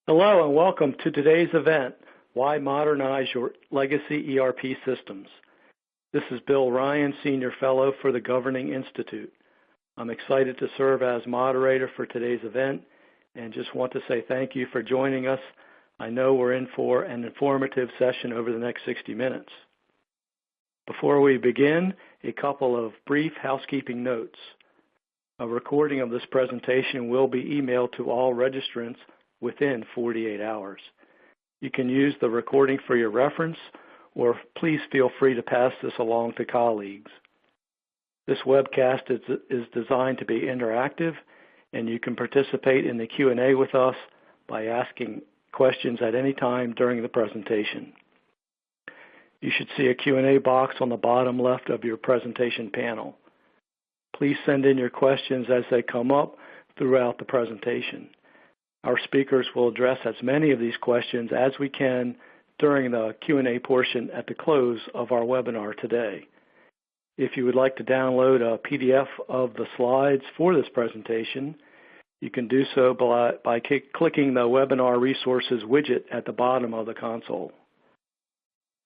Hello and welcome to today's event, Why Modernize Your Legacy ERP Systems. This is Bill Ryan, Senior Fellow for the Governing Institute. I'm excited to serve as moderator for today's event and just want to say thank you for joining us. I know we're in for an informative session over the next 60 minutes. Before we begin, a couple of brief housekeeping notes. A recording of this presentation will be emailed to all registrants within 48 hours. You can use the recording for your reference, or please feel free to pass this along to colleagues. This webcast is designed to be interactive, and you can participate in the Q&A with us by asking questions at any time during the presentation. You should see a Q&A box on the bottom left of your presentation panel. Please send in your questions as they come up throughout the presentation. Our speakers will address as many of these questions as we can during the Q&A portion at the close of our webinar today. If you would like to download a PDF of the slides for this presentation, you can do so by clicking the Webinar Resources widget at the bottom of the console.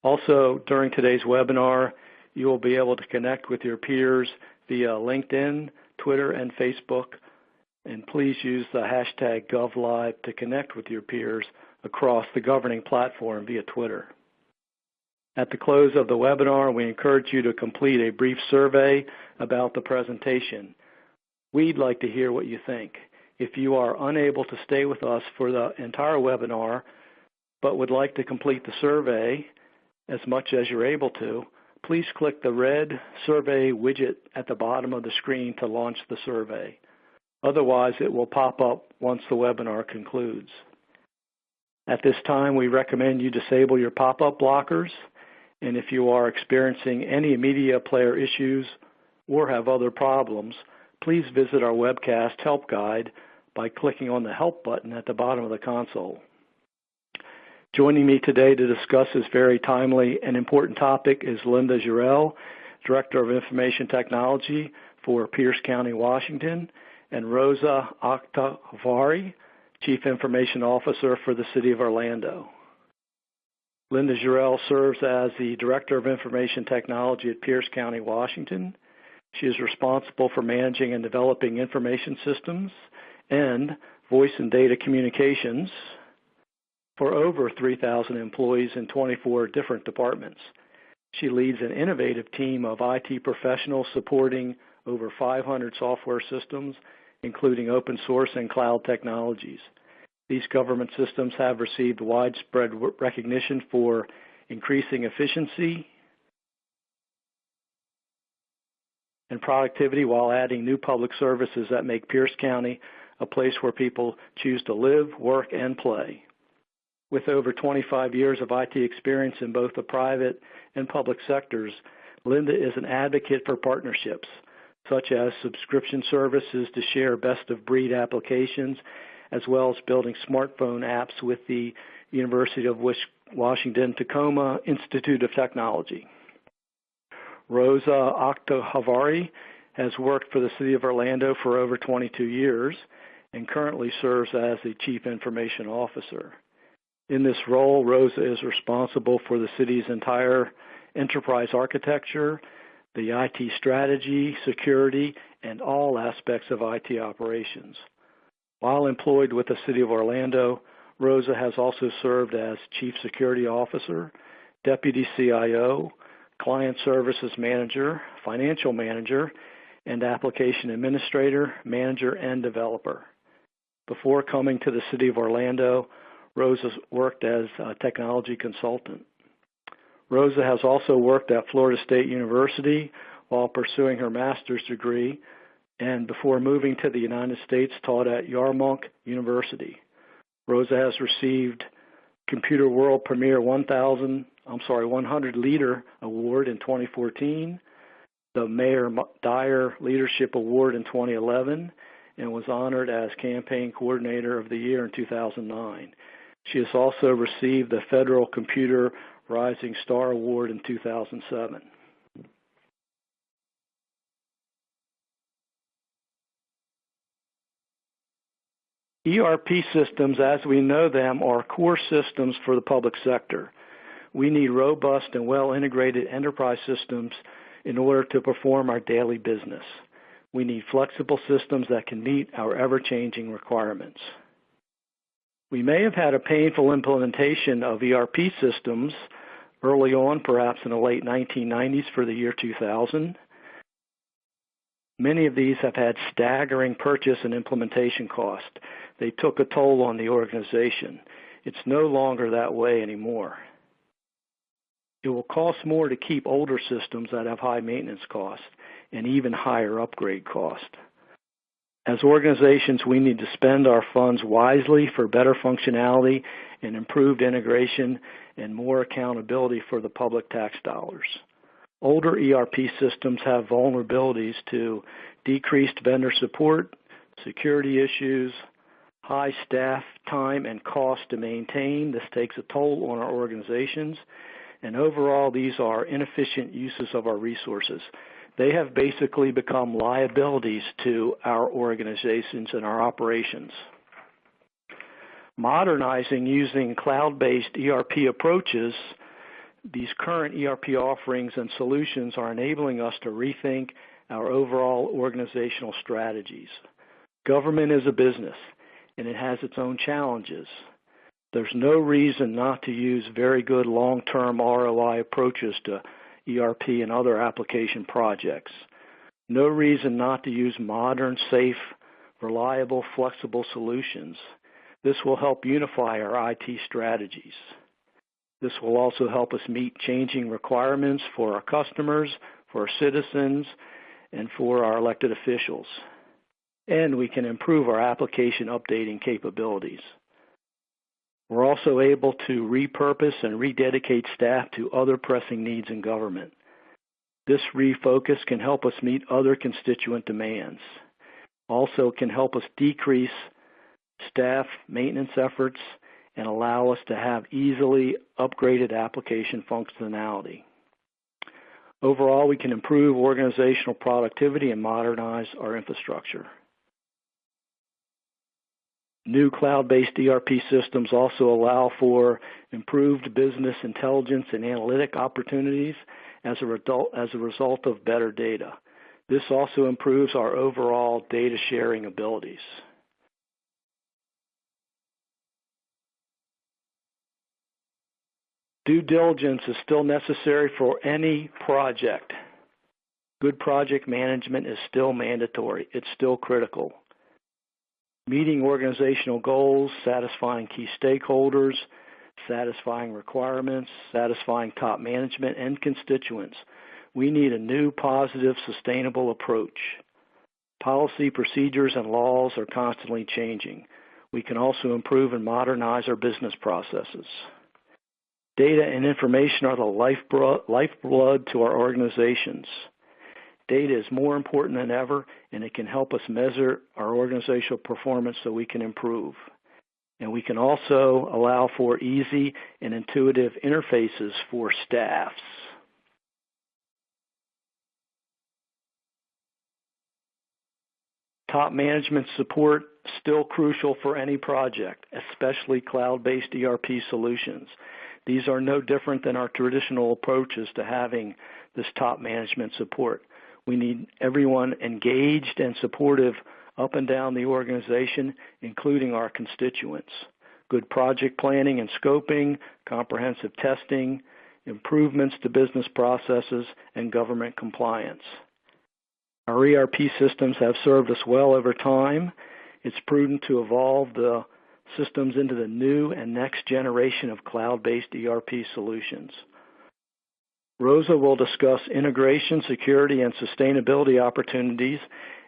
Also, during today's webinar, you will be able to connect with your peers via LinkedIn, Twitter, and Facebook. And please use the hashtag GovLive to connect with your peers across the governing platform via Twitter. At the close of the webinar, we encourage you to complete a brief survey about the presentation. We'd like to hear what you think. If you are unable to stay with us for the entire webinar, but would like to complete the survey as much as you're able to, please click the red survey widget at the bottom of the screen to launch the survey. Otherwise, it will pop up once the webinar concludes. At this time, we recommend you disable your pop-up blockers, and if you are experiencing any media player issues or have other problems, please visit our webcast help guide by clicking on the Help button at the bottom of the console. Joining me today to discuss this very timely and important topic is Linda Jarrell, Director of Information Technology for Pierce County, Washington, and Rosa Akhtavari, Chief Information Officer for the City of Orlando. Linda Jarrell serves as the Director of Information Technology at Pierce County, Washington. She is responsible for managing and developing information systems and voice and data communications for over 3,000 employees in 24 different departments. She leads an innovative team of IT professionals supporting over 500 software systems, including open source and cloud technologies. These government systems have received widespread recognition for increasing efficiency and productivity while adding new public services that make Pierce County a place where people choose to live, work, and play. With over 25 years of IT experience in both the private and public sectors, Linda is an advocate for partnerships, such as subscription services to share best-of-breed applications, as well as building smartphone apps with the University of Washington Tacoma Institute of Technology. Rosa Akhtavari has worked for the City of Orlando for over 22 years and currently serves as the Chief Information Officer. In this role, Rosa is responsible for the city's entire enterprise architecture, the IT strategy, security, and all aspects of IT operations. While employed with the City of Orlando, Rosa has also served as Chief Security Officer, Deputy CIO, Client Services Manager, Financial Manager, and Application Administrator, Manager, and Developer. Before coming to the City of Orlando, Rosa worked as a technology consultant. Rosa has also worked at Florida State University while pursuing her master's degree, and before moving to the United States, taught at Yarmouth University. Rosa has received Computer World Premier 100 Leader Award in 2014, the Mayor Dyer Leadership Award in 2011, and was honored as Campaign Coordinator of the Year in 2009. She has also received the Federal Computer Rising Star Award in 2007. ERP systems, as we know them, are core systems for the public sector. We need robust and well-integrated enterprise systems in order to perform our daily business. We need flexible systems that can meet our ever-changing requirements. We may have had a painful implementation of ERP systems early on, perhaps in the late 1990s for the year 2000. Many of these have had staggering purchase and implementation costs. They took a toll on the organization. It's no longer that way anymore. It will cost more to keep older systems that have high maintenance costs and even higher upgrade costs. As organizations, we need to spend our funds wisely for better functionality and improved integration and more accountability for the public tax dollars. Older ERP systems have vulnerabilities to decreased vendor support, security issues, high staff time and cost to maintain. This takes a toll on our organizations, and overall these are inefficient uses of our resources. They have basically become liabilities to our organizations and our operations. Modernizing using cloud-based ERP approaches, these current ERP offerings and solutions are enabling us to rethink our overall organizational strategies. Government is a business, and it has its own challenges. There's no reason not to use very good long-term ROI approaches to ERP and other application projects. No reason not to use modern, safe, reliable, flexible solutions. This will help unify our IT strategies. This will also help us meet changing requirements for our customers, for our citizens, and for our elected officials. And we can improve our application updating capabilities. We're also able to repurpose and rededicate staff to other pressing needs in government. This refocus can help us meet other constituent demands. Also can help us decrease staff maintenance efforts and allow us to have easily upgraded application functionality. Overall, we can improve organizational productivity and modernize our infrastructure. New cloud-based ERP systems also allow for improved business intelligence and analytic opportunities as a result of better data. This also improves our overall data sharing abilities. Due diligence is still necessary for any project. Good project management is still mandatory. It's still critical. Meeting organizational goals, satisfying key stakeholders, satisfying requirements, satisfying top management and constituents. We need a new, positive, sustainable approach. Policy, procedures, and laws are constantly changing. We can also improve and modernize our business processes. Data and information are the lifeblood to our organizations. Data is more important than ever, and it can help us measure our organizational performance so we can improve. And we can also allow for easy and intuitive interfaces for staffs. Top management support still crucial for any project, especially cloud-based ERP solutions. These are no different than our traditional approaches to having this top management support. We need everyone engaged and supportive up and down the organization, including our constituents. Good project planning and scoping, comprehensive testing, improvements to business processes, and government compliance. Our ERP systems have served us well over time. It's prudent to evolve the systems into the new and next generation of cloud-based ERP solutions. Rosa will discuss integration, security, and sustainability opportunities,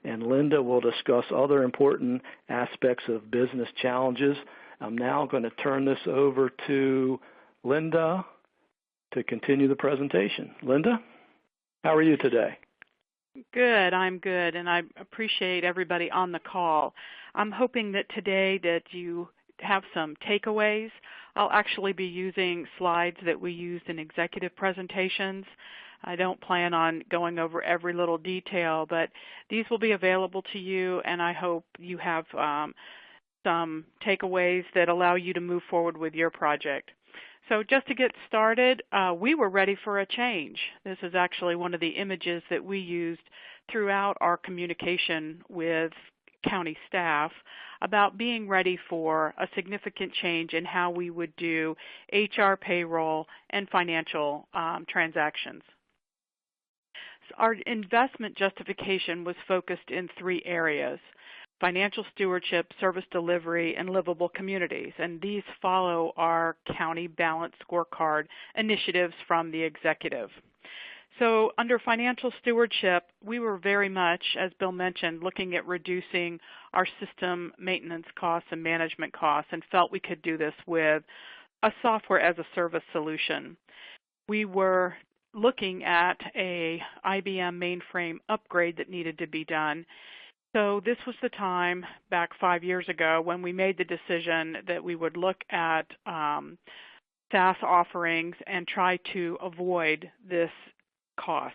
and Linda will discuss other important aspects of business challenges. I'm now going to turn this over to Linda to continue the presentation. Linda, how are you today? Good, I'm good, and I appreciate everybody on the call. I'm hoping that today that you have some takeaways. I'll actually be using slides that we used in executive presentations. I don't plan on going over every little detail, but these will be available to you, and I hope you have some takeaways that allow you to move forward with your project. So just to get started, we were ready for a change. This is actually one of the images that we used throughout our communication with county staff about being ready for a significant change in how we would do HR, payroll, and financial transactions. So our investment justification was focused in 3 areas: financial stewardship, service delivery, and livable communities. And these follow our county balanced scorecard initiatives from the executive. So under financial stewardship, we were very much, as Bill mentioned, looking at reducing our system maintenance costs and management costs, and felt we could do this with a software as a service solution. We were looking at a IBM mainframe upgrade that needed to be done. So this was the time back 5 years ago when we made the decision that we would look at SaaS offerings and try to avoid this cost.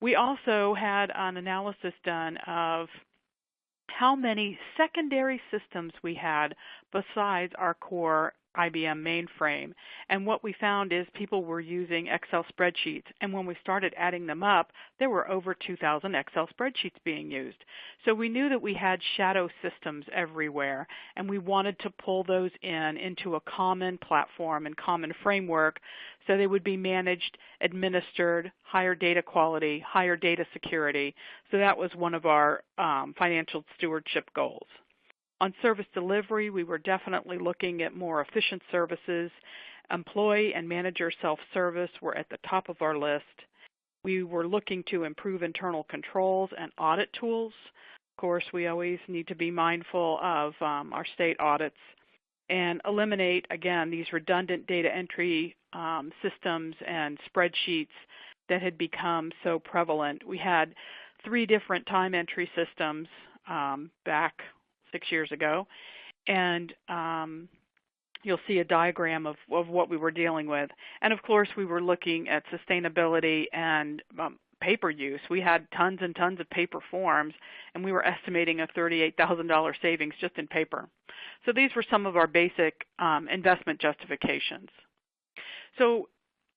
We also had an analysis done of how many secondary systems we had besides our core IBM mainframe. And what we found is people were using Excel spreadsheets. And when we started adding them up, there were over 2,000 Excel spreadsheets being used. So we knew that we had shadow systems everywhere, and we wanted to pull those into a common platform and common framework so they would be managed, administered, higher data quality, higher data security. So that was one of our financial stewardship goals. On service delivery, we were definitely looking at more efficient services. Employee and manager self-service were at the top of our list. We were looking to improve internal controls and audit tools. Of course, we always need to be mindful of our state audits and eliminate, again, these redundant data entry systems and spreadsheets that had become so prevalent. We had 3 different time entry systems back 6 years ago, and you'll see a diagram of what we were dealing with. And of course, we were looking at sustainability and paper use. We had tons and tons of paper forms, and we were estimating a $38,000 savings just in paper. So these were some of our basic investment justifications. So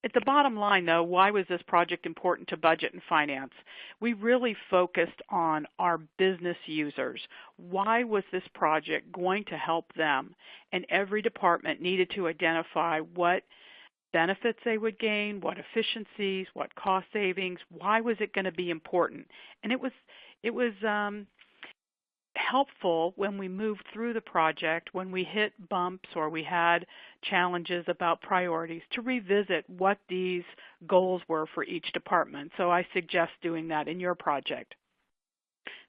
at the bottom line, though, why was this project important to budget and finance? We really focused on our business users. Why was this project going to help them? And every department needed to identify what benefits they would gain, what efficiencies, what cost savings. Why was it going to be important? And it was helpful when we moved through the project, when we hit bumps or we had challenges about priorities, to revisit what these goals were for each department. So I suggest doing that in your project.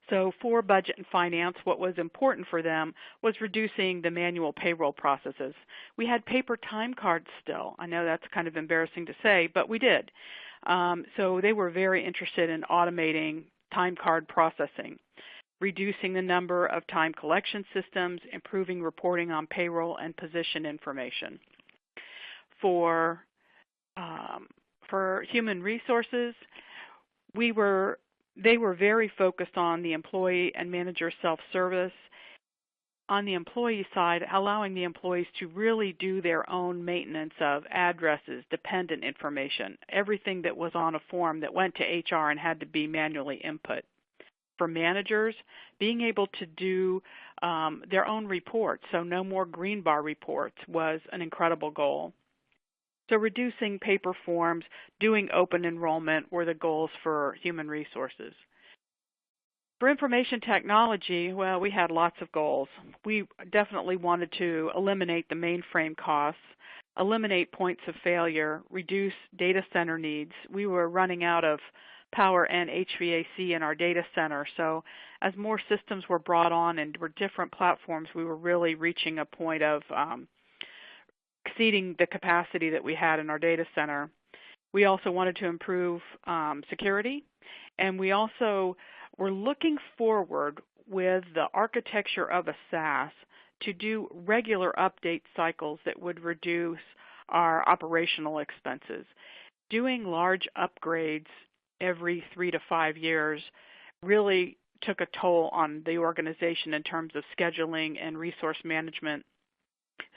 So for budget and finance, what was important for them was reducing the manual payroll processes. We had paper time cards still. I know that's kind of embarrassing to say, but we did. So they were very interested in automating time card processing, reducing the number of time collection systems, improving reporting on payroll and position information. For human resources, they were very focused on the employee and manager self-service. On the employee side, allowing the employees to really do their own maintenance of addresses, dependent information, everything that was on a form that went to HR and had to be manually input. For managers, being able to do their own reports, so no more green bar reports, was an incredible goal. So reducing paper forms, doing open enrollment were the goals for human resources. For information technology, well, we had lots of goals. We definitely wanted to eliminate the mainframe costs, eliminate points of failure, reduce data center needs. We were running out of power and HVAC in our data center. So as more systems were brought on and were different platforms, we were really reaching a point of exceeding the capacity that we had in our data center. We also wanted to improve security, and we also were looking forward with the architecture of a SaaS to do regular update cycles that would reduce our operational expenses. Doing large upgrades every 3 to 5 years really took a toll on the organization in terms of scheduling and resource management.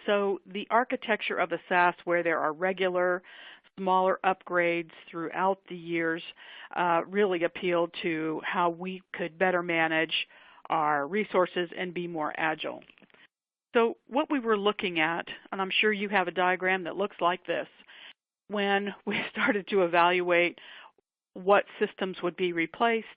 So the architecture of a SaaS where there are regular, smaller upgrades throughout the years really appealed to how we could better manage our resources and be more agile. So what we were looking at, and I'm sure you have a diagram that looks like this, when we started to evaluate what systems would be replaced,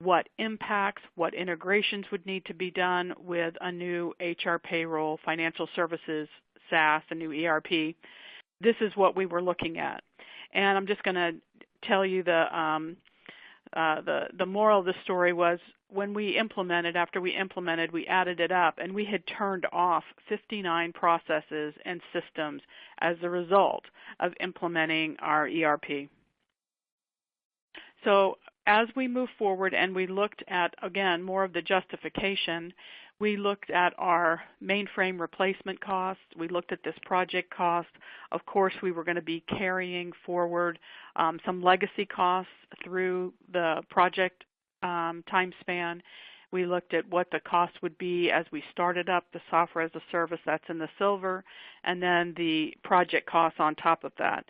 what impacts, what integrations would need to be done with a new HR payroll, financial services, SaaS, a new ERP. This is what we were looking at. And I'm just going to tell you the moral of the story was when we implemented, after we implemented, we added it up, and we had turned off 59 processes and systems as a result of implementing our ERP. So as we move forward and we looked at, again, more of the justification, we looked at our mainframe replacement costs. We looked at this project cost. Of course, we were going to be carrying forward some legacy costs through the project time span. We looked at what the cost would be as we started up the software as a service, that's in the silver, and then the project costs on top of that.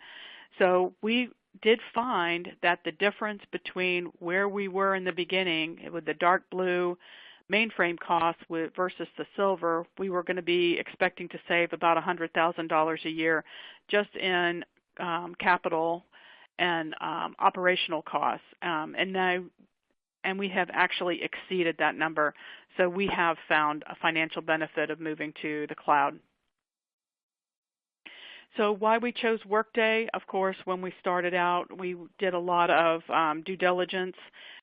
So we did find that the difference between where we were in the beginning with the dark blue mainframe costs versus the silver, we were going to be expecting to save about $100,000 a year just in capital and operational costs. And we have actually exceeded that number. So we have found a financial benefit of moving to the cloud. So why we chose Workday, of course, when we started out, we did a lot of due diligence.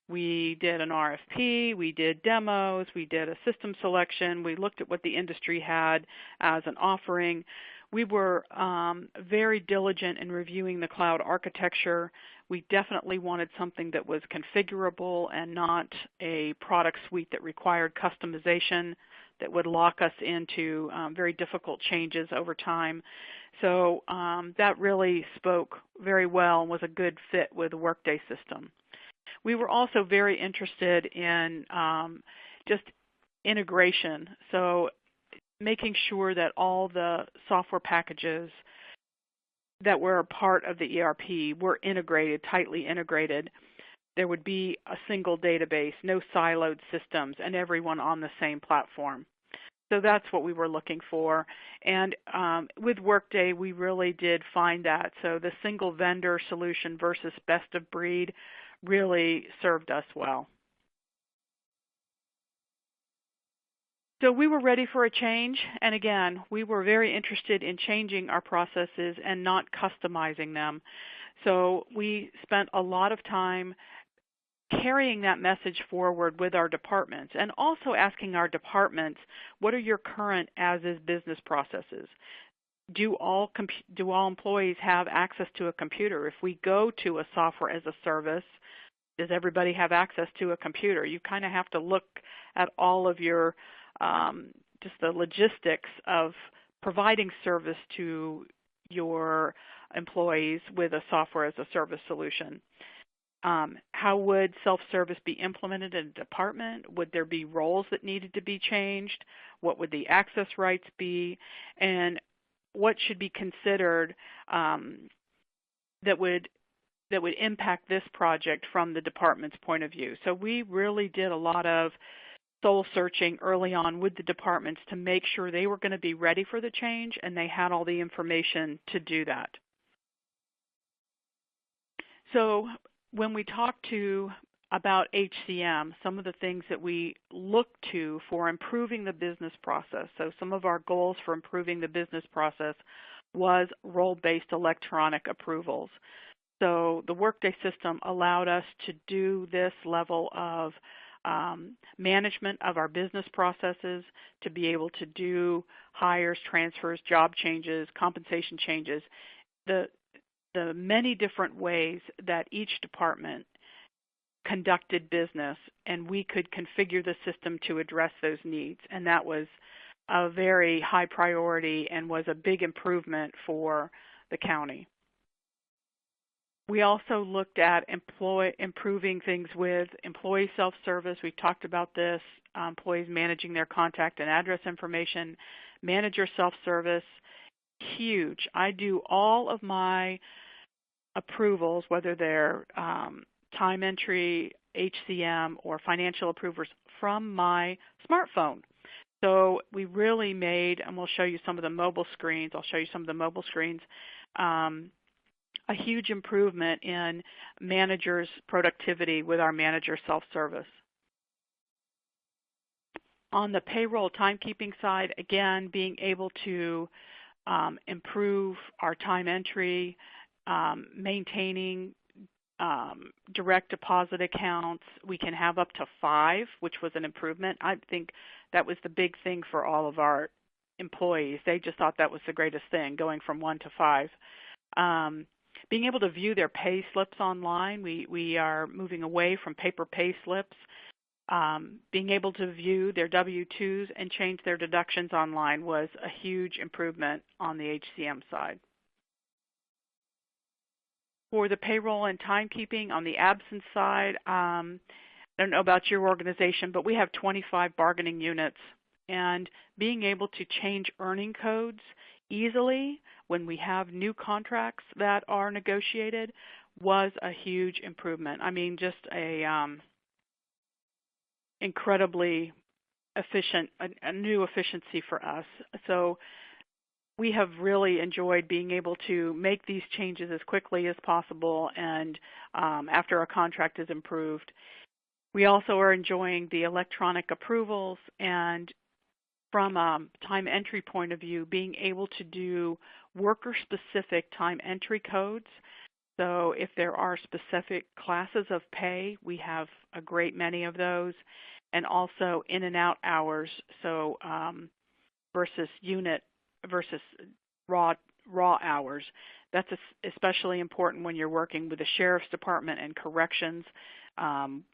We did an RFP, we did demos, we did a system selection, we looked at what the industry had as an offering. We were very diligent in reviewing the cloud architecture. We definitely wanted something that was configurable and not a product suite that required customization that would lock us into very difficult changes over time. So that really spoke very well and was a good fit with the Workday system. We were also very interested in just integration, so making sure that all the software packages that were a part of the ERP were integrated, tightly integrated. There would be a single database, no siloed systems, and everyone on the same platform. So that's what we were looking for. And with Workday, we really did find that. So the single vendor solution versus best of breed really served us well. So we were ready for a change, and again, we were very interested in changing our processes and not customizing them. So we spent a lot of time carrying that message forward with our departments and also asking our departments, what are your current as-is business processes? Do all employees have access to a computer? If we go to a software as a service, does everybody have access to a computer? You kind of have to look at all of your just the logistics of providing service to your employees with a software as a service solution. How would self-service be implemented in a department? Would there be roles that needed to be changed? What would the access rights be? And what should be considered that would impact this project from the department's point of view? So we really did a lot of soul searching early on with the departments to make sure they were going to be ready for the change and they had all the information to do that. So when we talk about HCM, some of the things that we look to for improving the business process, so some of our goals for improving the business process was role-based electronic approvals. So the Workday system allowed us to do this level of management of our business processes, to be able to do hires, transfers, job changes, compensation changes, the many different ways that each department conducted business, and we could configure the system to address those needs. And that was a very high priority and was a big improvement for the county. We also looked at improving things with employee self-service. We've talked about this, employees managing their contact and address information, manager self-service, huge. I do all of my approvals, whether they're time entry, HCM, or financial approvers, from my smartphone. So we really made, and we'll show you some of the mobile screens, I'll show you some of the mobile screens, a huge improvement in managers' productivity with our manager self-service. On the payroll timekeeping side, again, being able to improve our time entry, maintaining direct deposit accounts. We can have up to 5, which was an improvement. I think that was the big thing for all of our employees. They just thought that was the greatest thing, going from 1 to 5. Being able to view their pay slips online. We are moving away from paper pay slips. Being able to view their W-2s and change their deductions online was a huge improvement on the HCM side. For the payroll and timekeeping on the absence side, I don't know about your organization, but we have 25 bargaining units, and being able to change earning codes easily when we have new contracts that are negotiated was a huge improvement. I mean, just a incredibly efficient, a new efficiency for us. So we have really enjoyed being able to make these changes as quickly as possible, and after a contract is improved. We also are enjoying the electronic approvals, and from a time entry point of view, being able to do worker-specific time entry codes. So if there are specific classes of pay, we have a great many of those, and also in and out hours, so versus unit versus raw hours. That's especially important when you're working with the Sheriff's Department and corrections on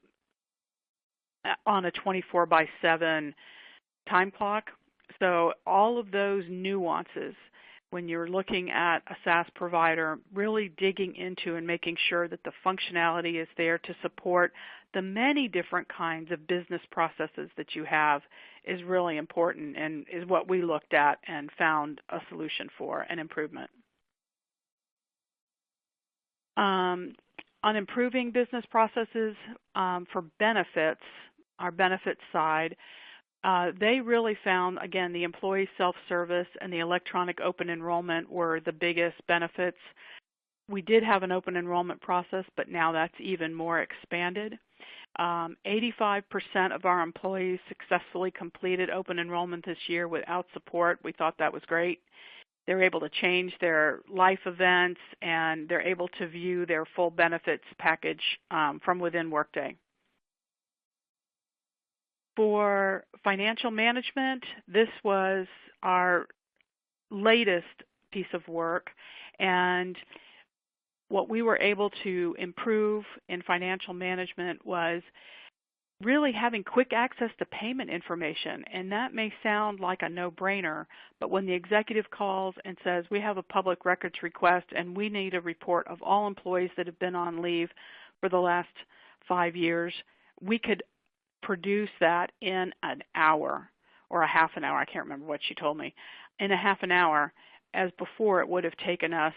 a 24/7 time clock. So all of those nuances, when you're looking at a SaaS provider, really digging into and making sure that the functionality is there to support the many different kinds of business processes that you have is really important, and is what we looked at and found a solution for, an improvement. On improving business processes for benefits, our benefits side, they really found, again, the employee self-service and the electronic open enrollment were the biggest benefits. We did have an open enrollment process, but now that's even more expanded. 85% of our employees successfully completed open enrollment this year without support. We thought that was great. They're able to change their life events, and they're able to view their full benefits package from within Workday. For financial management, this was our latest piece of work, and what we were able to improve in financial management was really having quick access to payment information. And that may sound like a no-brainer, but when the executive calls and says, we have a public records request and we need a report of all employees that have been on leave for the last 5 years, we could produce that in an hour or a half an hour. I can't remember what she told me. In a half an hour, as before it would have taken us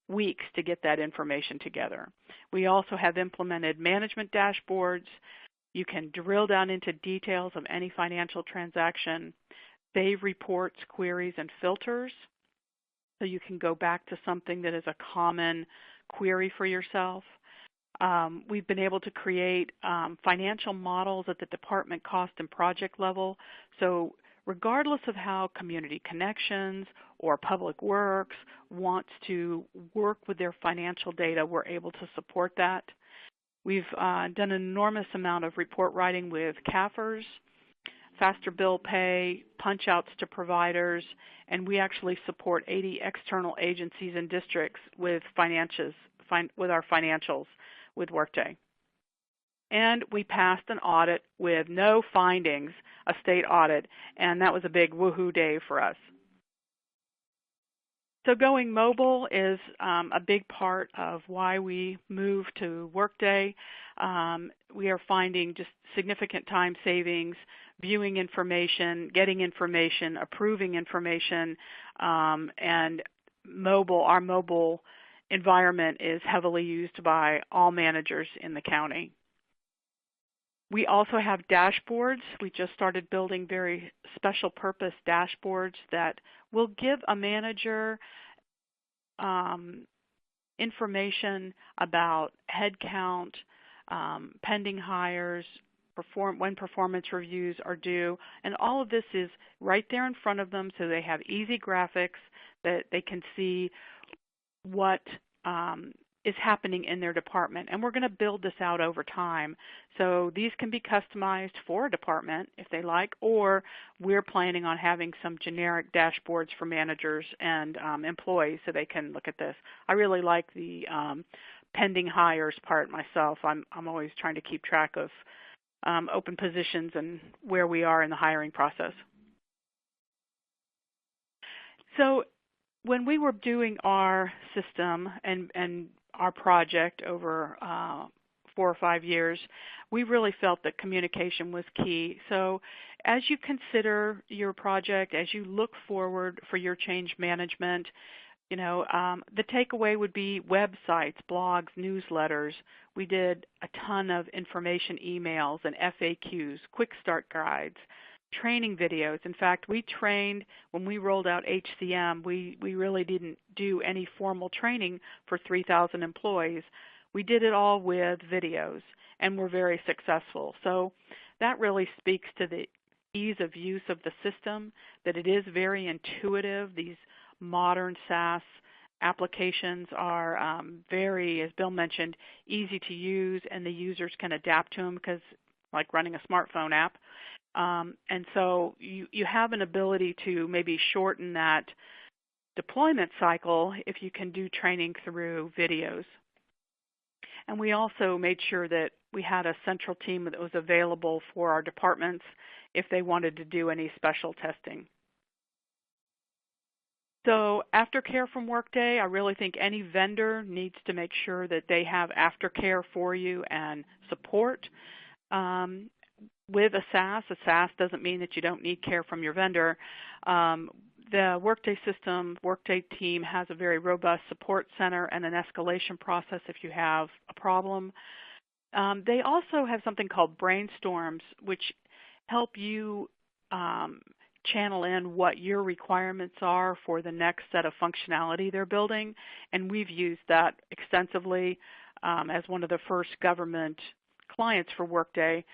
weeks to get that information together. We also have implemented management dashboards. You can drill down into details of any financial transaction, save reports, queries, and filters, so you can go back to something that is a common query for yourself. We've been able to create financial models at the department cost and project level. So regardless of how Community Connections or Public Works wants to work with their financial data, we're able to support that. We've done an enormous amount of report writing with CAFRs, faster bill pay, punch-outs to providers, and we actually support 80 external agencies and districts with our financials with Workday. And we passed an audit with no findings, a state audit, and that was a big woohoo day for us. So going mobile is a big part of why we moved to Workday. We are finding just significant time savings, viewing information, getting information, approving information, and our mobile environment is heavily used by all managers in the county. We also have dashboards. We just started building very special purpose dashboards that will give a manager information about headcount, pending hires, when performance reviews are due, and all of this is right there in front of them, so they have easy graphics that they can see what is happening in their department. And we're going to build this out over time. So these can be customized for a department if they like, or we're planning on having some generic dashboards for managers and employees so they can look at this. I really like the pending hires part myself. I'm always trying to keep track of open positions and where we are in the hiring process. So when we were doing our system and our project over 4 or 5 years, we really felt that communication was key. So as you consider your project, as you look forward for your change management, the takeaway would be websites, blogs, newsletters. We did a ton of information emails and FAQs, quick start guides, training videos. In fact, we trained when we rolled out HCM. We really didn't do any formal training for 3,000 employees. We did it all with videos, and we're very successful. So that really speaks to the ease of use of the system, that it is very intuitive. These modern SaaS applications are very, as Bill mentioned, easy to use, and the users can adapt to them because like running a smartphone app. And so you have an ability to maybe shorten that deployment cycle if you can do training through videos. And we also made sure that we had a central team that was available for our departments if they wanted to do any special testing. So aftercare from Workday, I really think any vendor needs to make sure that they have aftercare for you and support. With a SaaS doesn't mean that you don't need care from your vendor. The Workday system, Workday team has a very robust support center and an escalation process if you have a problem. They also have something called brainstorms, which help you channel in what your requirements are for the next set of functionality they're building. And we've used that extensively as one of the first government clients for Workday.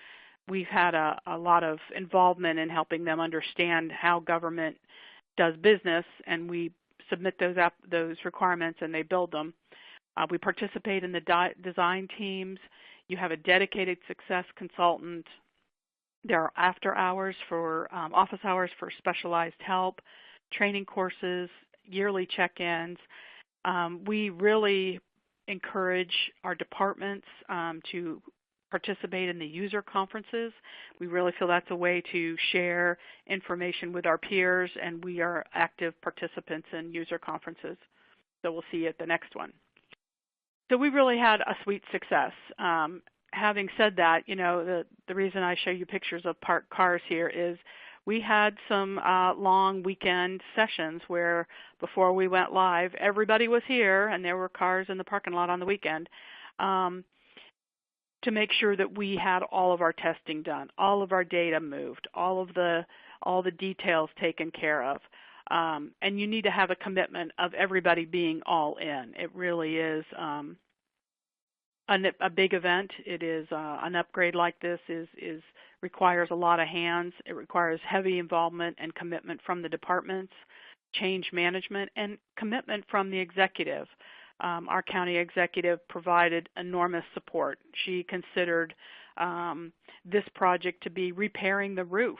We've had a lot of involvement in helping them understand how government does business, and we submit those requirements and they build them. We participate in the design teams. You have a dedicated success consultant. There are after hours for office hours for specialized help, training courses, yearly check-ins. We really encourage our departments to participate in the user conferences. We really feel that's a way to share information with our peers, and we are active participants in user conferences. So we'll see you at the next one. So we really had a sweet success. Having said that, the reason I show you pictures of parked cars here is we had some long weekend sessions where before we went live, everybody was here and there were cars in the parking lot on the weekend. To make sure that we had all of our testing done, all of our data moved, all the details taken care of. And you need to have a commitment of everybody being all in. It really is a big event. It is an upgrade like this requires a lot of hands. It requires heavy involvement and commitment from the departments, change management, and commitment from the executive. Our county executive provided enormous support. She considered this project to be repairing the roof.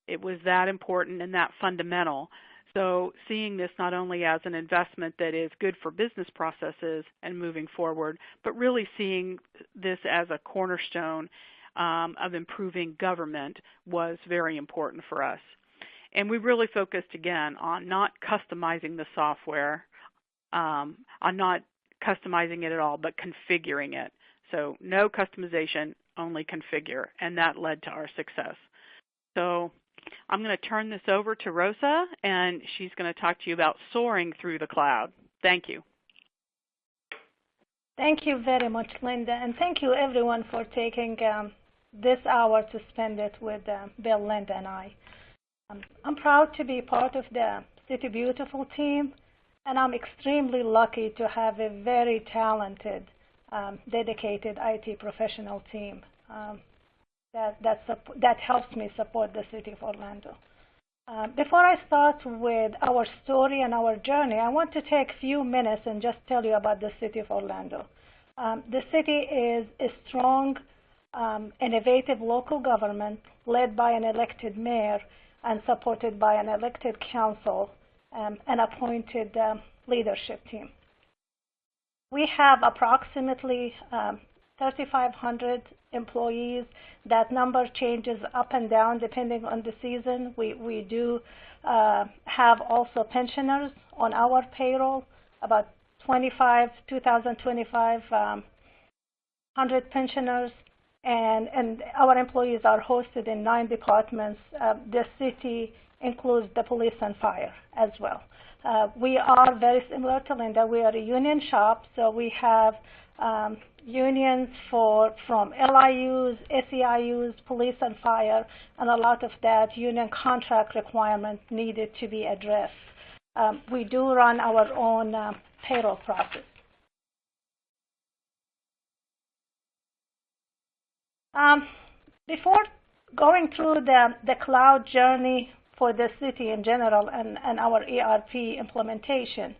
It was that important and that fundamental. So seeing this not only as an investment that is good for business processes and moving forward, but really seeing this as a cornerstone of improving government was very important for us. And we really focused, again, on not customizing the software, on not customizing it at all, but configuring it. So no customization, only configure, and that led to our success. So I'm going to turn this over to Rosa, and she's going to talk to you about soaring through the cloud. Thank you. Thank you very much, Linda, and thank you everyone for taking this hour to spend it with Bill, Linda, and I. I'm proud to be part of the City Beautiful team, and I'm extremely lucky to have a very talented, dedicated IT professional team that helps me support the City of Orlando. Before I start with our story and our journey, I want to take a few minutes and just tell you about the City of Orlando. The city is a strong, innovative local government led by an elected mayor and supported by an elected council and appointed leadership team. We have approximately 3,500 employees. That number changes up and down depending on the season. We do have also pensioners on our payroll, about 2,025 pensioners, and our employees are hosted in 9 departments. The city includes the police and fire as well. We are very similar to Linda. We are a union shop, so we have unions from LIUs, SEIUs, police and fire, and a lot of that union contract requirement needed to be addressed. We do run our own payroll process. Before going through the cloud journey for the city in general and our ERP implementation,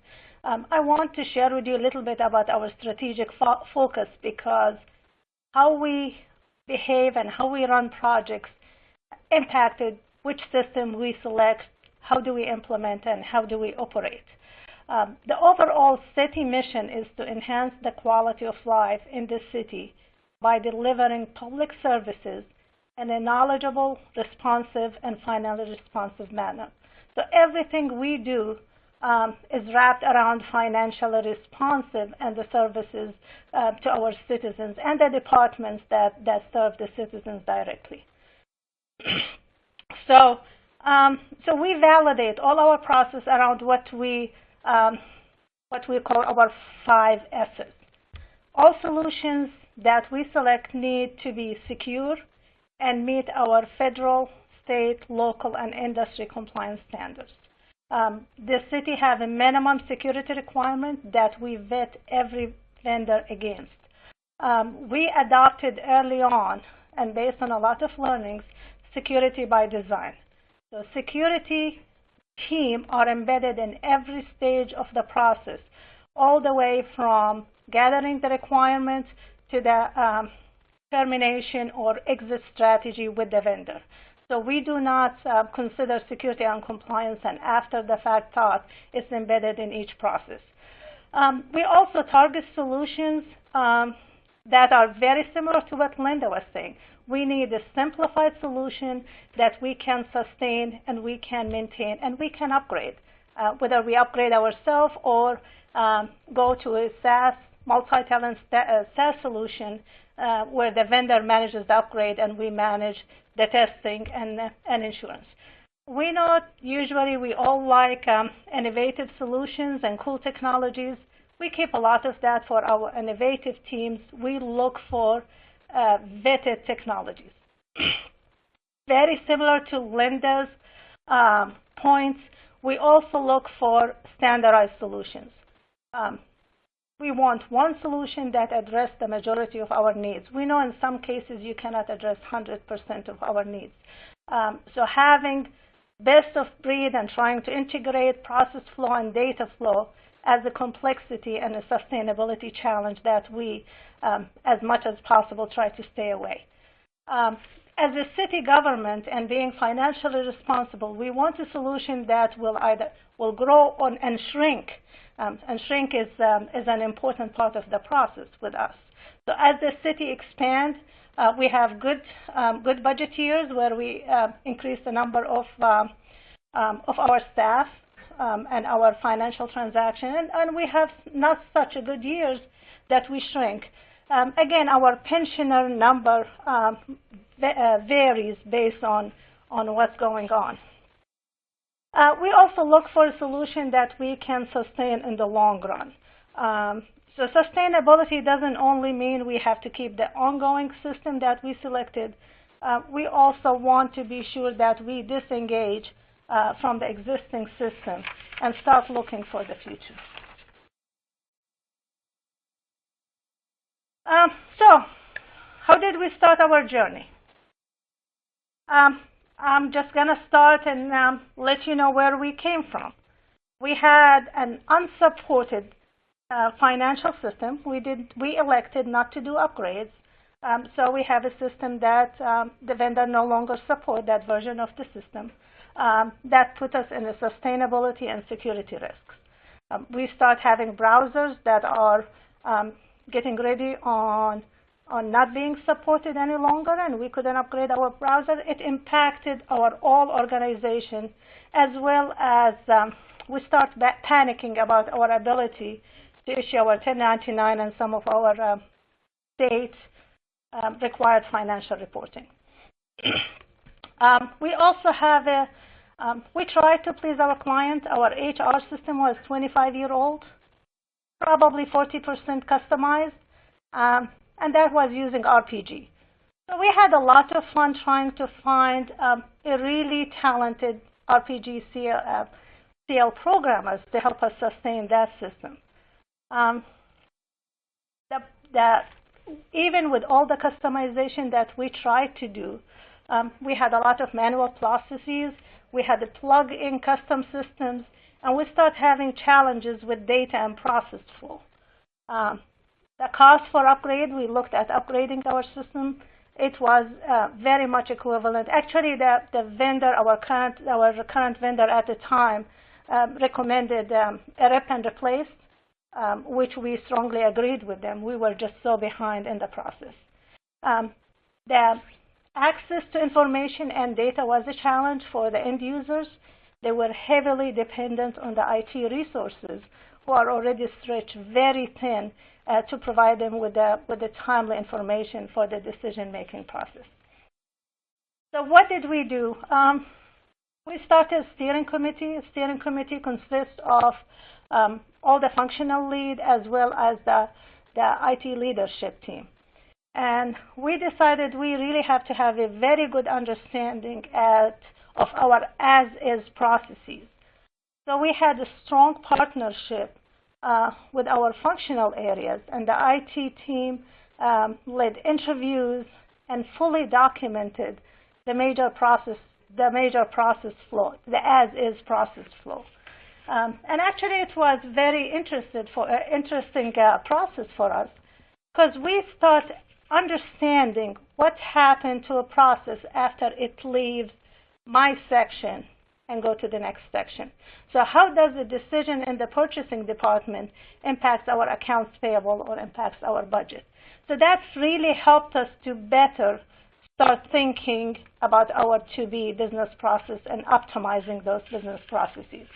I want to share with you a little bit about our strategic focus, because how we behave and how we run projects impacted which system we select, how do we implement, and how do we operate. The overall city mission is to enhance the quality of life in the city by delivering public services in a knowledgeable, responsive, and finally responsive manner. So everything we do is wrapped around financially responsive and the services to our citizens and the departments that serve the citizens directly. So we validate all our process around what we call our 5 S's. All solutions that we select need to be secure and meet our federal, state, local, and industry compliance standards. The city has a minimum security requirement that we vet every vendor against. We adopted early on, and based on a lot of learnings, security by design. So security team are embedded in every stage of the process, all the way from gathering the requirements to the termination or exit strategy with the vendor. So we do not consider security and compliance and after the fact thought. It's embedded in each process. We also target solutions that are very similar to what Linda was saying. We need a simplified solution that we can sustain and we can maintain and we can upgrade, whether we upgrade ourselves or go to a SaaS, multi-tenant SaaS solution where the vendor manages the upgrade and we manage the testing and insurance. We know usually we all like innovative solutions and cool technologies. We keep a lot of that for our innovative teams. We look for vetted technologies. Very similar to Linda's points, we also look for standardized solutions. We want one solution that addresses the majority of our needs. We know in some cases you cannot address 100% of our needs. So having best of breed and trying to integrate process flow and data flow as a complexity and a sustainability challenge that we, as much as possible, try to stay away. As a city government and being financially responsible, we want a solution that will grow and shrink. And shrink is an important part of the process with us. So as the city expands, we have good budget years where we increase the number of of our staff and our financial transaction, and we have not such a good years that we shrink. Again, our pensioner number varies based on what's going on. We also look for a solution that we can sustain in the long run. So sustainability doesn't only mean we have to keep the ongoing system that we selected. We also want to be sure that we disengage from the existing system and start looking for the future. So, how did we start our journey? I'm just going to start and let you know where we came from. We had an unsupported financial system. We elected not to do upgrades. So we have a system that the vendor no longer supports that version of the system. That put us in a sustainability and security risks. We start having browsers that are getting ready on not being supported any longer, and we couldn't upgrade our browser. It impacted our whole organization, as well as we start panicking about our ability to issue our 1099 and some of our state required financial reporting. We also have we try to please our client. Our HR system was 25-year-old, probably 40% customized, and that was using RPG. So we had a lot of fun trying to find a really talented RPG CL programmers to help us sustain that system. Even with all the customization that we tried to do, we had a lot of manual processes. We had to plug in custom systems, and we start having challenges with data and process flow. The cost for upgrade, we looked at upgrading our system. It was very much equivalent. Actually, the vendor, our current vendor at the time, recommended a rip and replace, which we strongly agreed with them. We were just so behind in the process. The access to information and data was a challenge for the end users. They were heavily dependent on the IT resources, who are already stretched very thin to provide them with the timely information for the decision-making process. So what did we do? We started a steering committee. A steering committee consists of all the functional lead as well as the IT leadership team. And we decided we really have to have a very good understanding of our as-is processes. So we had a strong partnership with our functional areas, and the IT team led interviews and fully documented the major process flow, the as-is process flow. And actually, it was very interesting process for us, because we start understanding what happened to a process after it leaves my section and go to the next section. So how does the decision in the purchasing department impact our accounts payable or impacts our budget? So that's really helped us to better start thinking about our to-be business process and optimizing those business processes.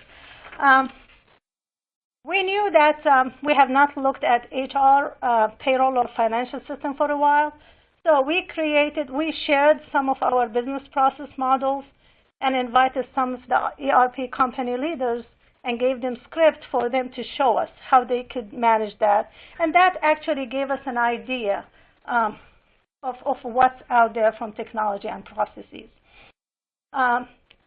We knew that we have not looked at HR, payroll, or financial system for a while. So we shared some of our business process models and invited some of the ERP company leaders and gave them script for them to show us how they could manage that. And that actually gave us an idea of what's out there from technology and processes.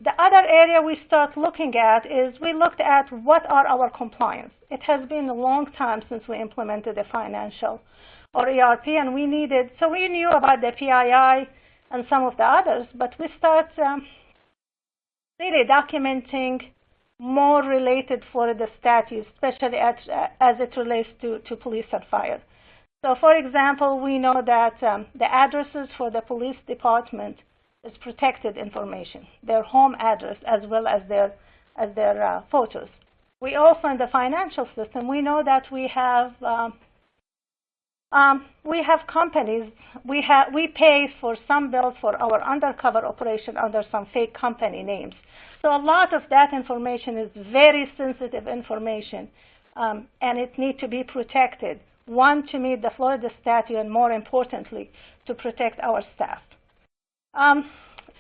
The other area we start looking at is we looked at what are our compliance. It has been a long time since we implemented a financial or ERP, and we knew about the PII and some of the others, but we start really documenting more related for the statutes, especially as it relates to police and fire. So for example, we know that the addresses for the police department is protected information, their home address as well as their photos. We also, in the financial system, we know that we have We have companies, we pay for some bills for our undercover operation under some fake company names. So a lot of that information is very sensitive information, and it needs to be protected. One, to meet the Florida statute, and more importantly, to protect our staff.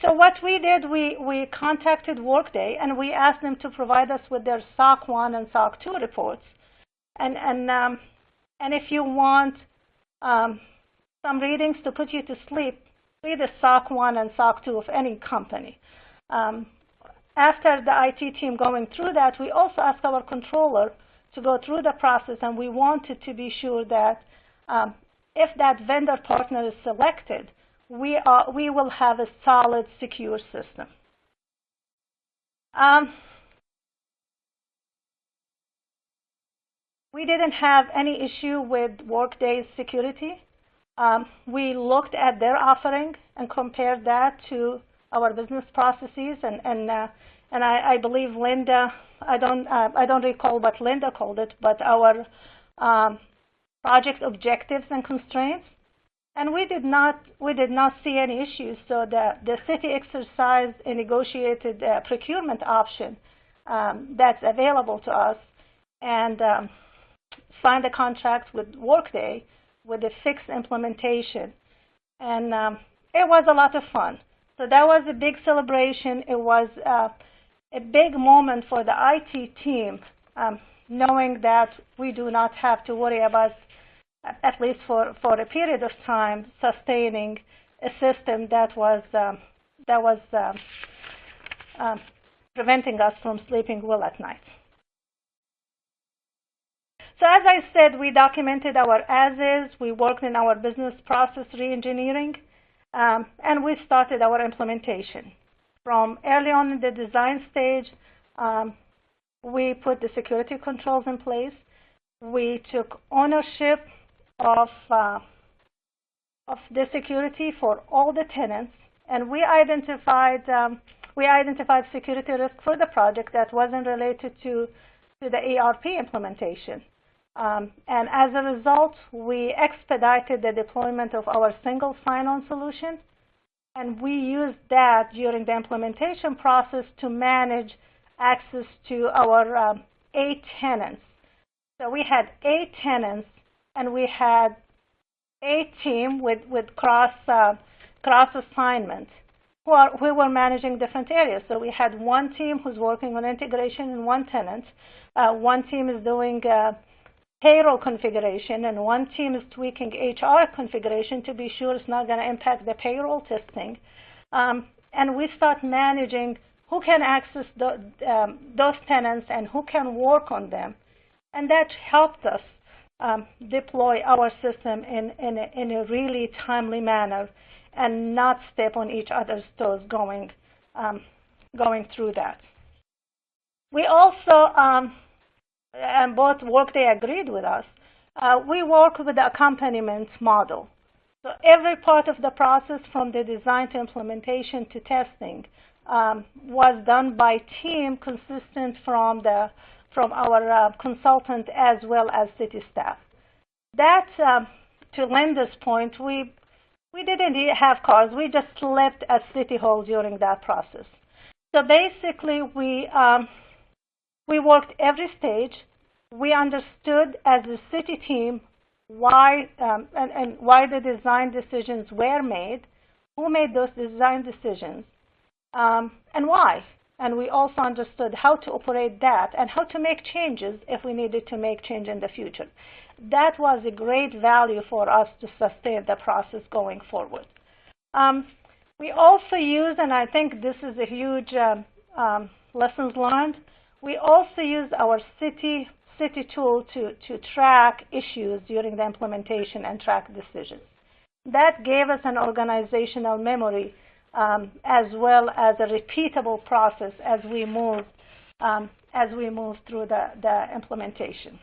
So what we did, we contacted Workday, and we asked them to provide us with their SOC 1 and SOC 2 reports. And if you want some readings to put you to sleep, read the SOC 1 and SOC 2 of any company. After the IT team going through that, we also asked our controller to go through the process, and we wanted to be sure that if that vendor partner is selected, we will have a solid, secure system. We didn't have any issue with Workday's security. We looked at their offering and compared that to our business processes, and I believe Linda, I don't recall what Linda called it, but our project objectives and constraints, and we did not see any issues. So the city exercised a negotiated procurement option that's available to us, and signed a contract with Workday with a fixed implementation, and it was a lot of fun. So that was a big celebration. It was a big moment for the IT team, knowing that we do not have to worry about, at least for a period of time, sustaining a system that was preventing us from sleeping well at night. So as I said, we documented our as-is, we worked in our business process reengineering, and we started our implementation. From early on in the design stage, we put the security controls in place. We took ownership of the security for all the tenants, and we identified security risk for the project that wasn't related to the ERP implementation. And as a result, we expedited the deployment of our single sign-on solution, and we used that during the implementation process to manage access to our 8 tenants. So we had 8 tenants, and we had 8 teams with cross assignment who were managing different areas. So we had one team who's working on integration in one tenant, one team is doing payroll configuration, and one team is tweaking HR configuration to be sure it's not going to impact the payroll testing. And we start managing who can access those tenants and who can work on them. And that helped us deploy our system in a really timely manner and not step on each other's toes going through that. We also, and both Workday agreed with us, we work with the accompaniment model. So every part of the process, from the design to implementation to testing, was done by team consistent from our consultant as well as city staff. That, to Linda's point, we didn't have cars. We just slept at City Hall during that process. So basically, we worked every stage. We understood as a city team why and why the design decisions were made, who made those design decisions, and why. And we also understood how to operate that and how to make changes if we needed to make change in the future. That was a great value for us to sustain the process going forward. We also use, and I think this is a huge lessons learned, we also use our city tool to track issues during the implementation and track decisions. That gave us an organizational memory as well as a repeatable process as we move through the implementation.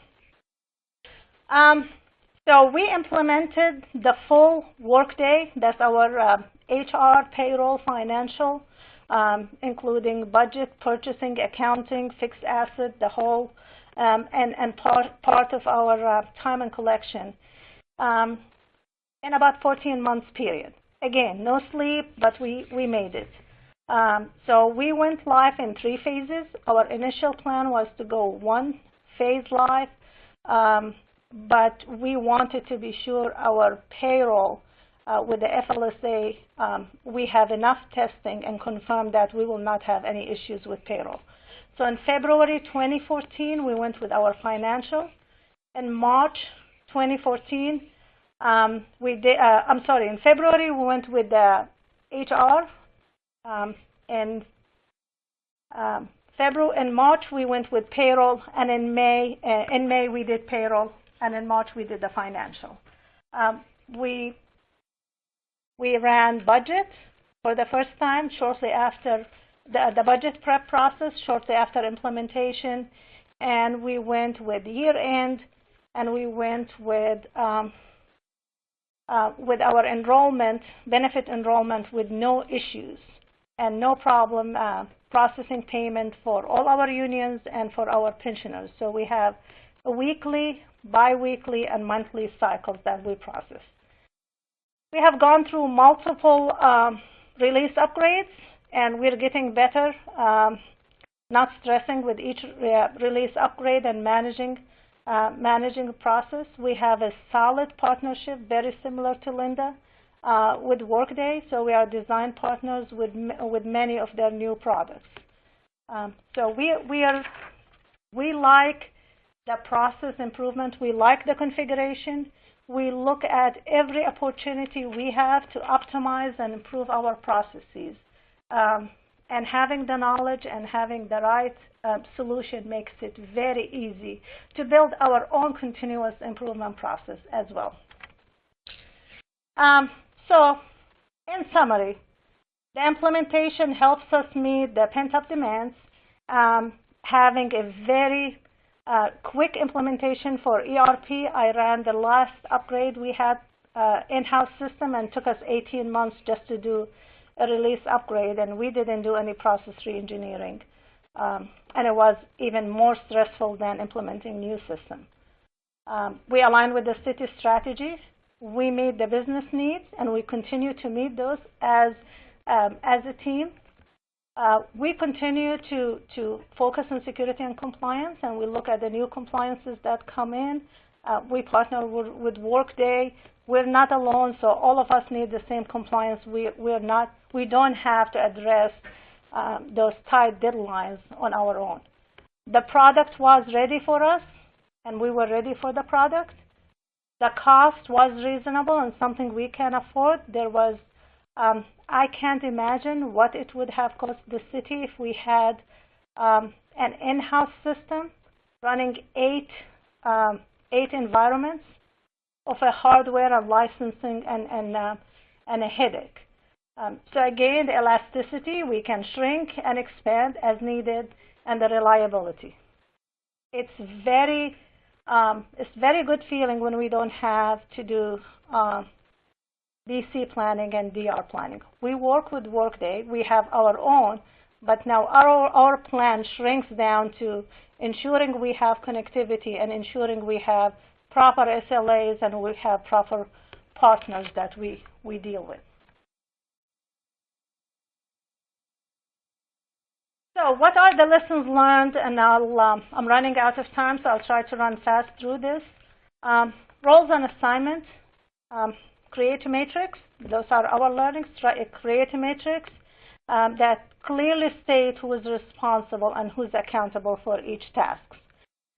So we implemented the full Workday. That's our HR, payroll, financial, including budget, purchasing, accounting, fixed asset, the whole, and part of our time and collection. in about 14 months period. Again, no sleep, but we made it. So we went live in 3 phases. Our initial plan was to go 1 phase live, but we wanted to be sure our payroll with the FLSA, we have enough testing and confirmed that we will not have any issues with payroll. So in February 2014, we went with our financial. In March 2014, in February, we went with the HR. In March, we went with payroll, and in May we did payroll, and in March we did the financial. We ran budget for the first time shortly after the budget prep process, shortly after implementation, and we went with year end, and we went with our enrollment, benefit enrollment with no issues and no problem processing payment for all our unions and for our pensioners. So we have a weekly, bi-weekly, and monthly cycles that we process. We have gone through multiple release upgrades, and we're getting better, not stressing with each release upgrade and managing the process. We have a solid partnership, very similar to Linda, with Workday. So we are design partners with many of their new products. So we like the process improvement. We like the configuration. We look at every opportunity we have to optimize and improve our processes. And having the knowledge and having the right solution makes it very easy to build our own continuous improvement process as well. So in summary, the implementation helps us meet the pent-up demands, having a very quick implementation for ERP. I ran the last upgrade we had in-house system, and took us 18 months just to do a release upgrade, and we didn't do any process reengineering. And it was even more stressful than implementing new system. We aligned with the city strategy. We made the business needs, and we continue to meet those as a team. We continue to focus on security and compliance, and we look at the new compliances that come in. We partner with Workday. We're not alone, so all of us need the same compliance. We don't have to address those tight deadlines on our own. The product was ready for us, and we were ready for the product. The cost was reasonable and something we can afford. There was, I can't imagine what it would have cost the city if we had an in-house system running eight environments of a hardware and licensing and a headache. So again, the elasticity, we can shrink and expand as needed, and the reliability. It's very good feeling when we don't have to do BC planning and DR planning. We work with Workday. We have our own, but now our plan shrinks down to ensuring we have connectivity and ensuring we have proper SLAs and we have proper partners that we deal with. So what are the lessons learned? And I'm running out of time, so I'll try to run fast through this. Roles and assignments. Create a matrix. Those are our learnings. Create a matrix that clearly states who is responsible and who's accountable for each task.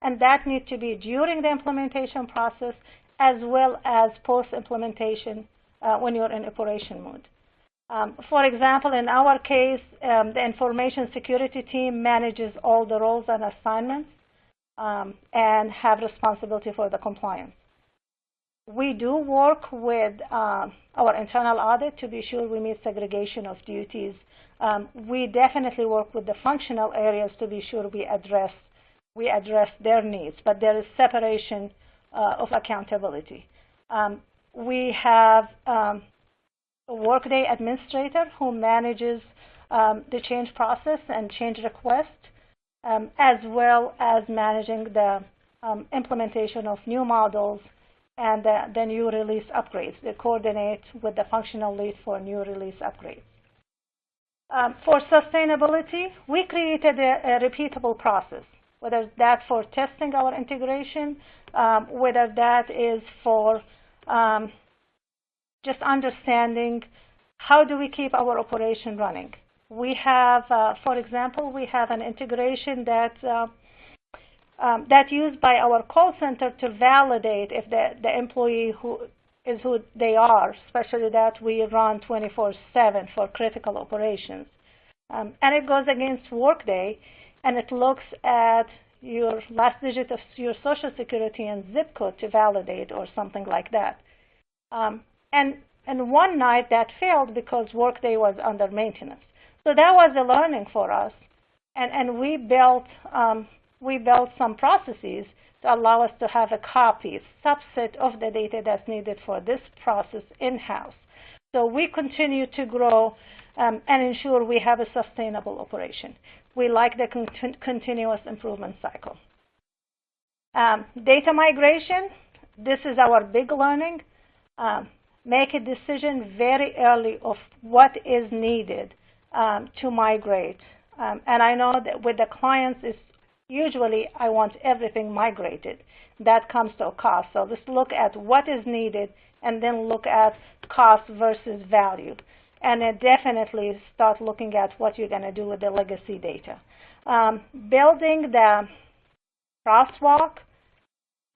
And that needs to be during the implementation process as well as post-implementation when you're in operation mode. For example, in our case, the information security team manages all the roles and assignments and have responsibility for the compliance. We do work with our internal audit to be sure we meet segregation of duties. We definitely work with the functional areas to be sure we address their needs, but there is separation of accountability. We have a Workday administrator who manages the change process and change request, as well as managing the implementation of new models and the new release upgrades. They coordinate with the functional lead for new release upgrades. For sustainability, we created a repeatable process, whether that's for testing our integration, whether that is for just understanding how do we keep our operation running. We have, for example, we have an integration that's used by our call center to validate if the employee who they are, especially that we run 24/7 for critical operations. And it goes against Workday, and it looks at your last digit of your social security and zip code to validate or something like that. And one night that failed because Workday was under maintenance. So that was a learning for us, and we built some processes to allow us to have a copy, subset of the data that's needed for this process in-house. So we continue to grow and ensure we have a sustainable operation. We like the continuous improvement cycle. Data migration, this is our big learning. Make a decision very early of what is needed to migrate. And I know that with the clients, it's usually I want everything migrated. That comes to a cost. So let's look at what is needed and then look at cost versus value. And then definitely start looking at what you're going to do with the legacy data. Building the crosswalk,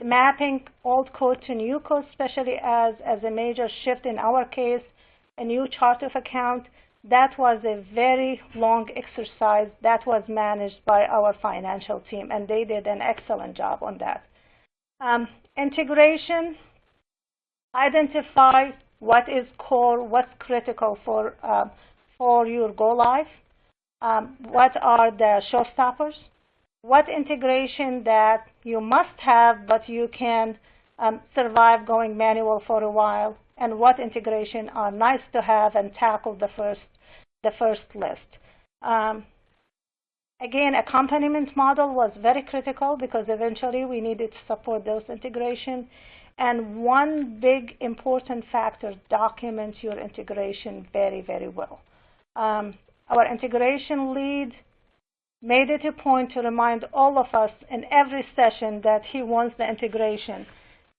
mapping old code to new code, especially as a major shift in our case, a new chart of account. That was a very long exercise that was managed by our financial team, and they did an excellent job on that. Integration, identify what is core, what's critical for your go live, what are the showstoppers, what integration that you must have but you can survive going manual for a while, and what integration are nice to have and tackle the first list. Again, accompaniment model was very critical because eventually we needed to support those integration. And one big important factor, document your integration very, very well. Our integration lead made it a point to remind all of us in every session that he wants the integration.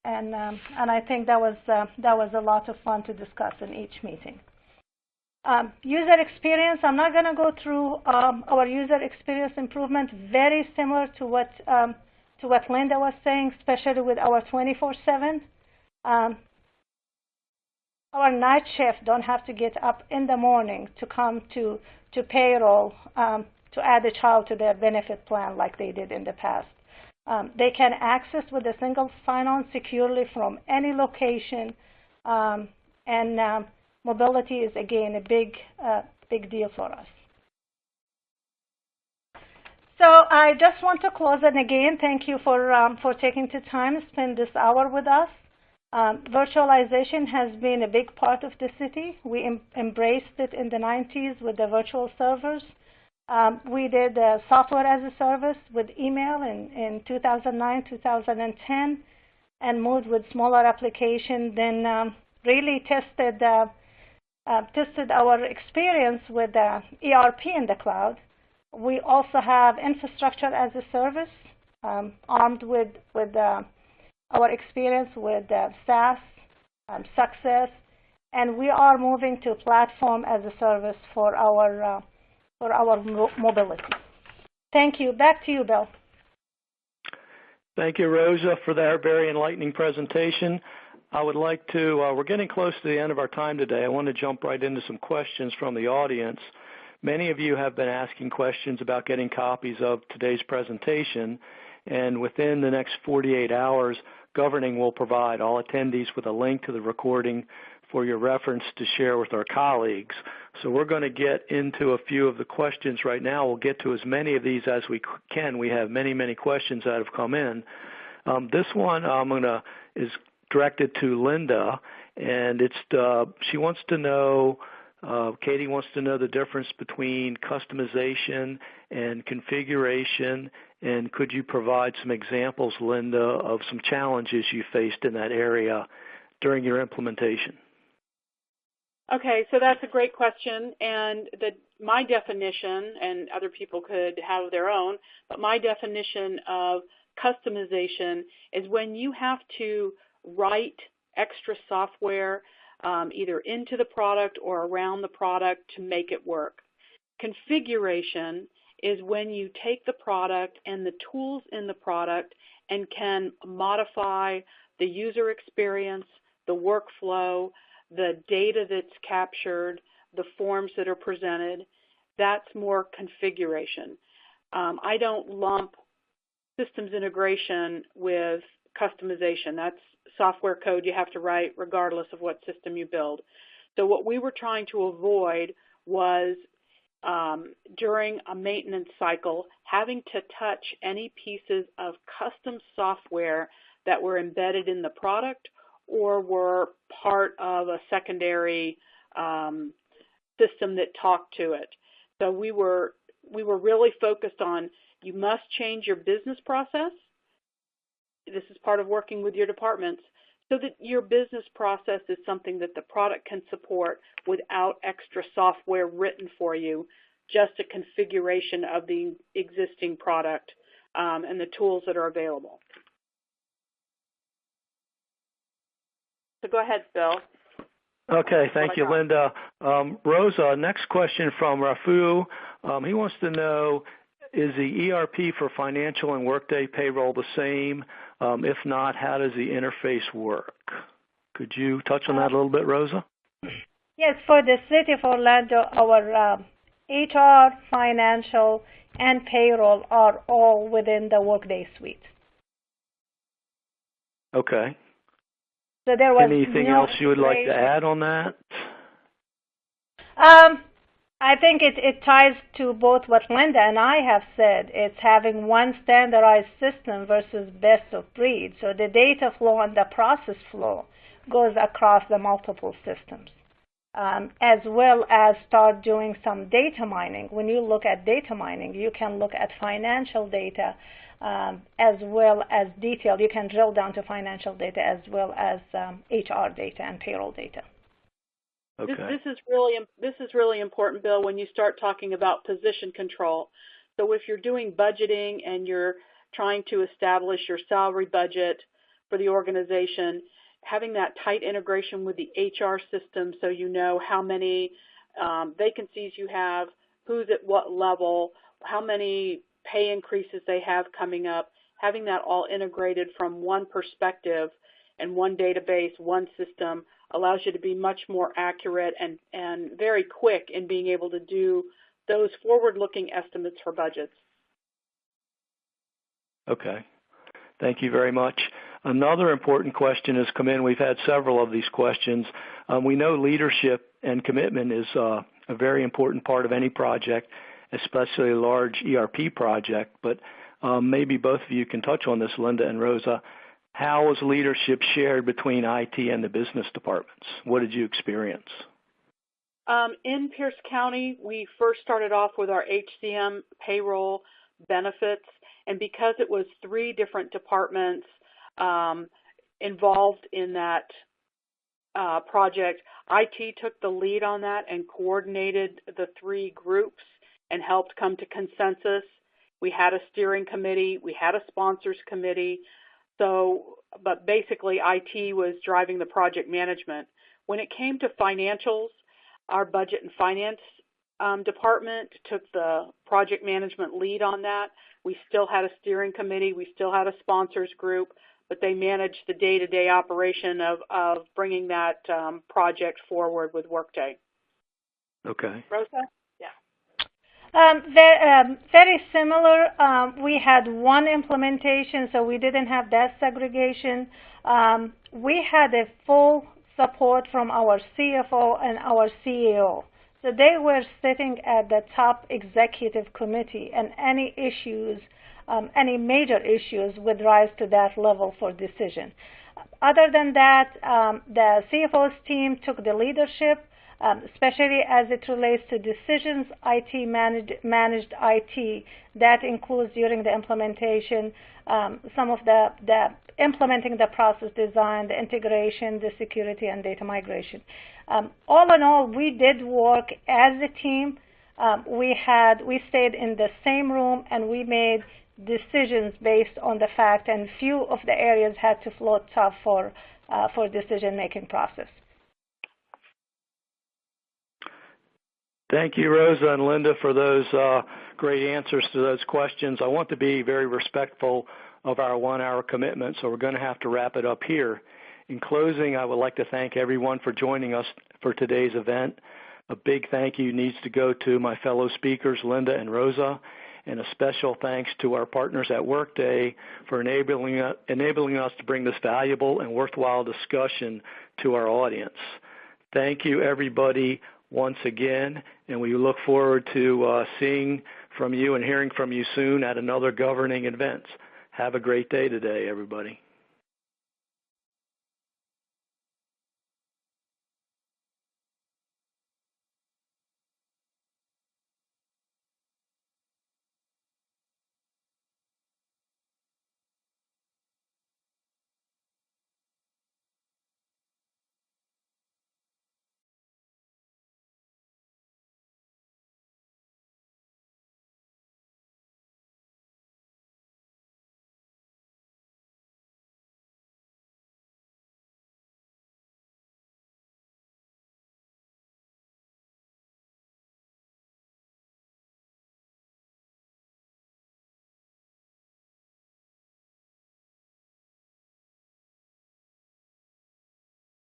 And I think that was a lot of fun to discuss in each meeting. User experience, I'm not going to go through our user experience improvement, very similar to what Linda was saying, especially with our 24/7. Our night shift don't have to get up in the morning to come to payroll to add a child to their benefit plan like they did in the past. They can access with a single sign-on securely from any location, and mobility is, again, a big deal for us. So I just want to close, and again, thank you for taking the time to spend this hour with us. Virtualization has been a big part of the city. We embraced it in the 90s with the virtual servers. We did software as a service with email in 2009, 2010, and moved with smaller applications. Then really tested our experience with ERP in the cloud. We also have infrastructure as a service, armed with our experience with SaaS, Success, and we are moving to platform as a service for our mobility. Thank you. Back to you, Bill. Thank you, Rosa, for that very enlightening presentation. I would like to, we're getting close to the end of our time today. I want to jump right into some questions from the audience. Many of you have been asking questions about getting copies of today's presentation, and within the next 48 hours, Governing will provide all attendees with a link to the recording for your reference to share with our colleagues. So we're going to get into a few of the questions right now. We'll get to as many of these as we can. We have many, many questions that have come in. This one is directed to Linda, and she wants to know Katie wants to know the difference between customization and configuration, and could you provide some examples, Linda, of some challenges you faced in that area during your implementation? Okay, so that's a great question, and my definition, and other people could have their own, but my definition of customization is when you have to write extra software either into the product or around the product to make it work. Configuration is when you take the product and the tools in the product and can modify the user experience, the workflow, the data that's captured, the forms that are presented. That's more configuration. I don't lump systems integration with customization. That's software code you have to write regardless of what system you build. So what we were trying to avoid was during a maintenance cycle having to touch any pieces of custom software that were embedded in the product or were part of a secondary system that talked to it. So we were really focused on, you must change your business process. This is part of working with your departments, so that your business process is something that the product can support without extra software written for you, just a configuration of the existing product and the tools that are available. So go ahead, Bill. Okay, thank you, Linda. Rosa, next question from Rafu. He wants to know, is the ERP for financial and Workday payroll the same? If not, how does the interface work? Could you touch on that a little bit, Rosa? Yes, for the City of Orlando, our HR, financial, and payroll are all within the Workday suite. Okay. So there was anything else you would like to add on that? I think it ties to both what Linda and I have said. It's having one standardized system versus best of breed. So the data flow and the process flow goes across the multiple systems, as well as start doing some data mining. When you look at data mining, you can look at financial data as well as detail. You can drill down to financial data as well as HR data and payroll data. Okay. This is really important, Bill, when you start talking about position control. So if you're doing budgeting and you're trying to establish your salary budget for the organization, having that tight integration with the HR system so you know how many vacancies you have, who's at what level, how many pay increases they have coming up, having that all integrated from one perspective and one database, one system, allows you to be much more accurate and very quick in being able to do those forward-looking estimates for budgets. Okay. Thank you very much. Another important question has come in. We've had several of these questions. We know leadership and commitment is a very important part of any project, especially a large ERP project, but maybe both of you can touch on this, Linda and Rosa. How was leadership shared between IT and the business departments? What did you experience? In Pierce County, we first started off with our HCM payroll benefits, and because it was 3 different departments involved in that project, IT took the lead on that and coordinated the 3 groups and helped come to consensus. We had a steering committee, we had a sponsors committee. So, but basically IT was driving the project management. When it came to financials, our budget and finance department took the project management lead on that. We still had a steering committee, we still had a sponsors group, but they managed the day-to-day operation of bringing that project forward with Workday. Okay. Rosa? Very similar. We had one implementation, so we didn't have that segregation. We had a full support from our CFO and our CEO. So they were sitting at the top executive committee, and any issues, any major issues would rise to that level for decision. Other than that, the CFO's team took the leadership. especially as it relates to decisions, IT managed IT. That includes during the implementation, some of the implementing the process design, the integration, the security, and data migration. All in all, we did work as a team. We stayed in the same room, and we made decisions based on the fact, and few of the areas had to float top for decision-making process. Thank you, Rosa and Linda, for those great answers to those questions. I want to be very respectful of our 1-hour commitment, so we're going to have to wrap it up here. In closing, I would like to thank everyone for joining us for today's event. A big thank you needs to go to my fellow speakers, Linda and Rosa, and a special thanks to our partners at Workday for enabling us to bring this valuable and worthwhile discussion to our audience. Thank you, everybody, once again, and we look forward to seeing from you and hearing from you soon at another governing event. Have a great day today, everybody.